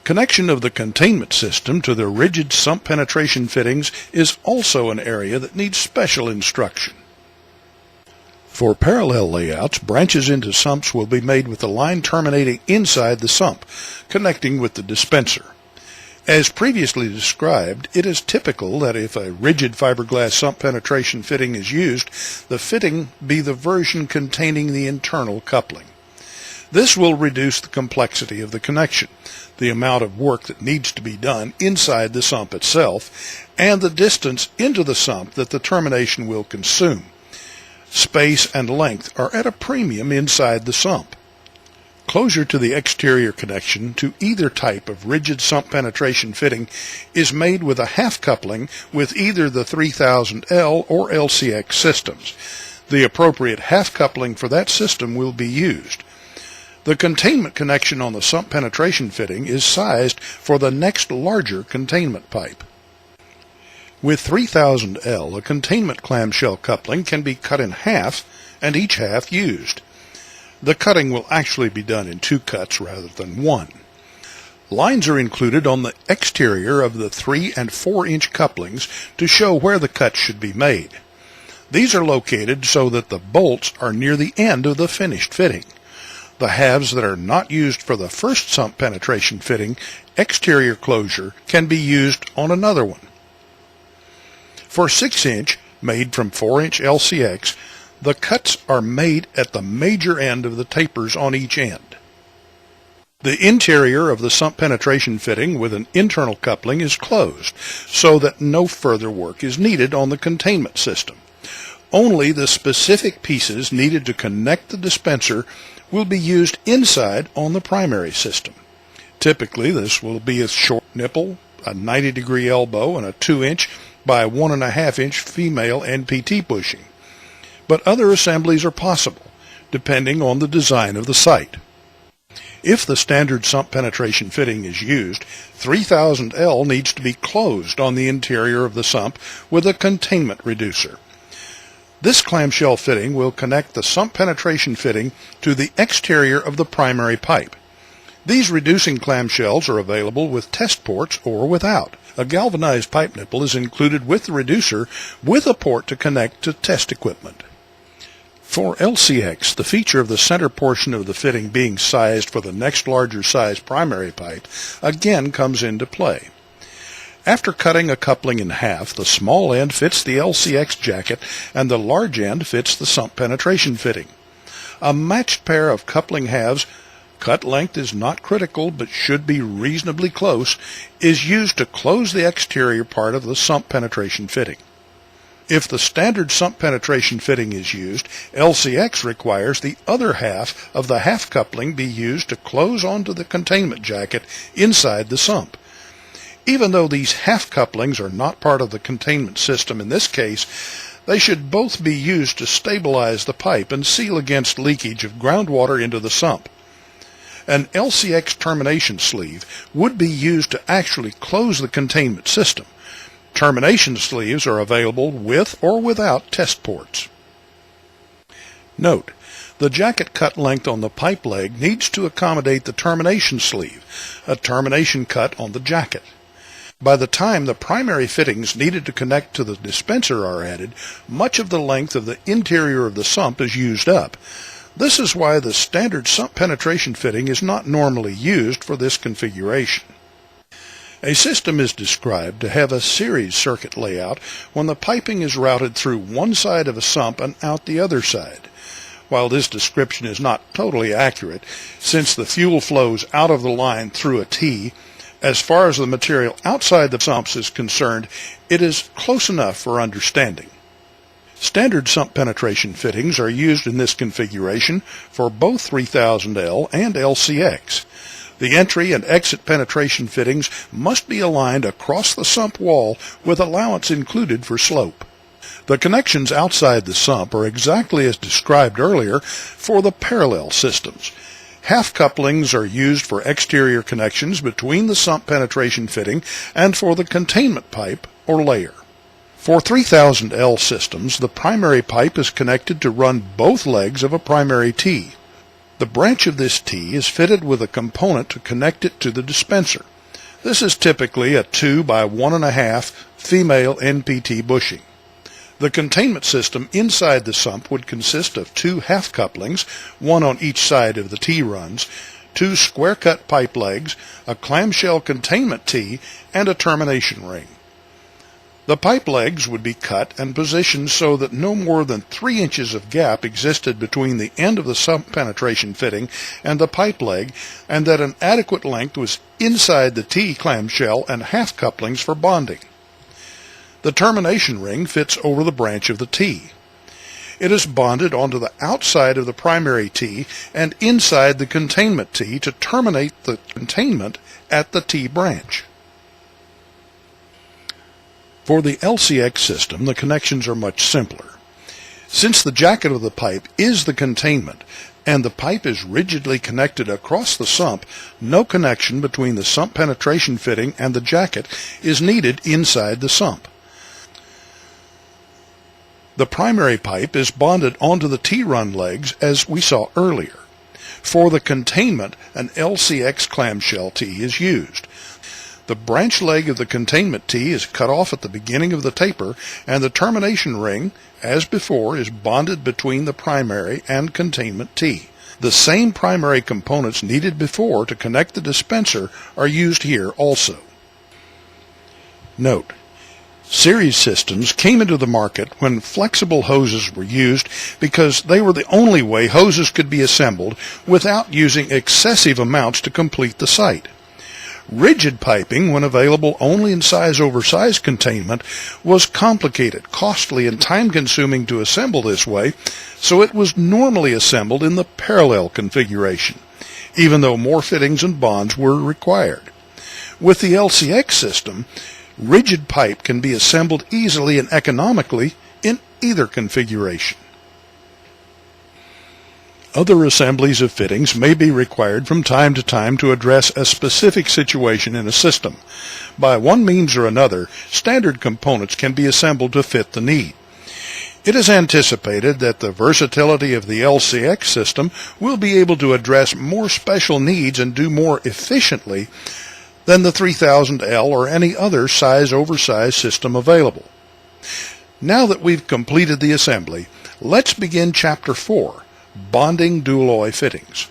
Connection of the containment system to the rigid sump penetration fittings is also an area that needs special instruction. For parallel layouts, branches into sumps will be made with the line terminating inside the sump, connecting with the dispenser. As previously described, it is typical that if a rigid fiberglass sump penetration fitting is used, the fitting be the version containing the internal coupling. This will reduce the complexity of the connection, the amount of work that needs to be done inside the sump itself, and the distance into the sump that the termination will consume. Space and length are at a premium inside the sump. Closure to the exterior connection to either type of rigid sump penetration fitting is made with a half coupling with either the 3000L or LCX systems. The appropriate half coupling for that system will be used. The containment connection on the sump penetration fitting is sized for the next larger containment pipe. With 3000L, a containment clamshell coupling can be cut in half and each half used. The cutting will actually be done in 2 cuts rather than 1. Lines are included on the exterior of the 3 and 4 inch couplings to show where the cuts should be made. These are located so that the bolts are near the end of the finished fitting. The halves that are not used for the first sump penetration fitting exterior closure can be used on another one. For 6 inch, made from 4 inch LCX, the cuts are made at the major end of the tapers on each end. The interior of the sump penetration fitting with an internal coupling is closed, so that no further work is needed on the containment system. Only the specific pieces needed to connect the dispenser will be used inside on the primary system. Typically, this will be a short nipple, a 90-degree elbow, and a 2 inch by 1.5 inch female NPT bushing. But other assemblies are possible, depending on the design of the site. If the standard sump penetration fitting is used, 3000L needs to be closed on the interior of the sump with a containment reducer. This clamshell fitting will connect the sump penetration fitting to the exterior of the primary pipe. These reducing clamshells are available with test ports or without. A galvanized pipe nipple is included with the reducer with a port to connect to test equipment. For LCX, the feature of the center portion of the fitting being sized for the next larger size primary pipe again comes into play. After cutting a coupling in half, the small end fits the LCX jacket and the large end fits the sump penetration fitting. A matched pair of coupling halves, cut length is not critical but should be reasonably close, is used to close the exterior part of the sump penetration fitting. If the standard sump penetration fitting is used, LCX requires the other half of the half coupling be used to close onto the containment jacket inside the sump. Even though these half couplings are not part of the containment system in this case, they should both be used to stabilize the pipe and seal against leakage of groundwater into the sump. An LCX termination sleeve would be used to actually close the containment system. Termination sleeves are available with or without test ports. Note: the jacket cut length on the pipe leg needs to accommodate the termination sleeve, a termination cut on the jacket. By the time the primary fittings needed to connect to the dispenser are added, much of the length of the interior of the sump is used up. This is why the standard sump penetration fitting is not normally used for this configuration. A system is described to have a series circuit layout when the piping is routed through one side of a sump and out the other side. While this description is not totally accurate, since the fuel flows out of the line through a T, as far as the material outside the sumps is concerned, it is close enough for understanding. Standard sump penetration fittings are used in this configuration for both 3000L and LCX. The entry and exit penetration fittings must be aligned across the sump wall with allowance included for slope. The connections outside the sump are exactly as described earlier for the parallel systems. Half couplings are used for exterior connections between the sump penetration fitting and for the containment pipe or layer. For 3000L systems, the primary pipe is connected to run both legs of a primary T. The branch of this T is fitted with a component to connect it to the dispenser. This is typically a 2 by 1.5 female NPT bushing. The containment system inside the sump would consist of 2 half couplings, one on each side of the T-runs, 2 square-cut pipe legs, a clamshell containment T, and a termination ring. The pipe legs would be cut and positioned so that no more than 3 inches of gap existed between the end of the sump penetration fitting and the pipe leg, and that an adequate length was inside the T clamshell and half couplings for bonding. The termination ring fits over the branch of the T. It is bonded onto the outside of the primary T and inside the containment T to terminate the containment at the T branch. For the LCX system, the connections are much simpler. Since the jacket of the pipe is the containment, and the pipe is rigidly connected across the sump, no connection between the sump penetration fitting and the jacket is needed inside the sump. The primary pipe is bonded onto the T-run legs as we saw earlier. For the containment, an LCX clamshell T is used. The branch leg of the containment T is cut off at the beginning of the taper, and the termination ring, as before, is bonded between the primary and containment T. The same primary components needed before to connect the dispenser are used here also. Note: series systems came into the market when flexible hoses were used because they were the only way hoses could be assembled without using excessive amounts to complete the site. Rigid piping, when available only in size-over-size containment, was complicated, costly, and time-consuming to assemble this way, so it was normally assembled in the parallel configuration, even though more fittings and bonds were required. With the LCX system, rigid pipe can be assembled easily and economically in either configuration. Other assemblies of fittings may be required from time to time to address a specific situation in a system. By one means or another, standard components can be assembled to fit the need. It is anticipated that the versatility of the LCX system will be able to address more special needs and do more efficiently than the 3000L or any other size-oversize system available. Now that we've completed the assembly, let's begin Chapter 4, Bonding Dualoy Fittings.